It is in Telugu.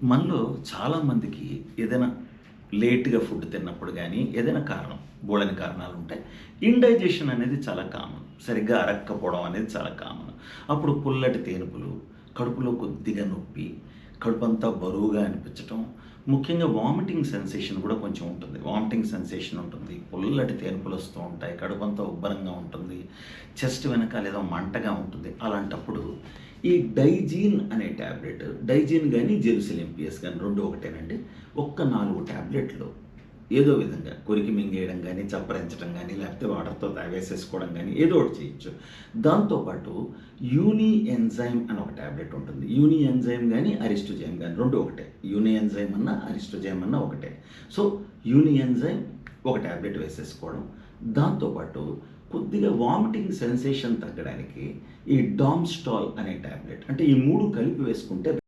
మనలో చాలామందికి ఏదైనా లేట్‌గా ఫుడ్ తిన్నప్పుడు గానీ, ఏదైనా కారణం, బోలెడన్ని కారణాలుంటాయి. ఇండైజెషన్ అనేది చాలా కామన్. సరిగ్గా అరక్కపోవడం అనేది చాలా కామన్. అప్పుడు పుల్లటి తేనుపులు, కడుపులో కొద్దిగా నొప్పి, కడుపంతా బరువుగా అనిపించటం, ముఖ్యంగా వామిటింగ్ సెన్సేషన్ కూడా కొంచెం ఉంటుంది. వామిటింగ్ సెన్సేషన్ ఉంటుంది. పుల్లటి తేనుపులొస్తూ ఉంటాయి. కడుపంతా ఉబ్బరంగా ఉంటుంది. చెస్ట్ వెనకాల ఏదో మంటగా ఉంటుంది. అలాంటప్పుడు ఈ డైజీన్ అనే టాబ్లెట్, డైజీన్ గానీ, జెలుసిల్ ఎంపీఎస్ గానీ 2 ఒకటేనండి. ఒక్క 4 టాబ్లెట్‌లు ఏదో విధంగా కొరికి మింగేయడం గానీ, చప్పరించడం గానీ, లేకపోతే వాటర్‌తో తాగేసేసుకోవడం గానీ ఏదో ఒకటి చేయొచ్చు. దాంతో పాటు యూని ఎంజైమ్ అని ఒక టాబ్లెట్ ఉంటుంది. యూని ఎంజైమ్ గానీ, అరిస్టోజైమ్ గానీ 2 ఒకటే. యూని ఎంజైమ్ అన్నా, అరిస్టోజైమ్ అన్నా ఒకటే. సో, యూని ఎంజైమ్ ఒక టాబ్లెట్ వేసేసుకోవడం. దాంతో పాటు కొద్దిగా వామిటింగ్ సెన్సేషన్ తగ్గడానికి ఈ డామ్‌స్టాల్ అనే టాబ్లెట్, అంటే ఈ 3 కలిపి వేసుకుంటే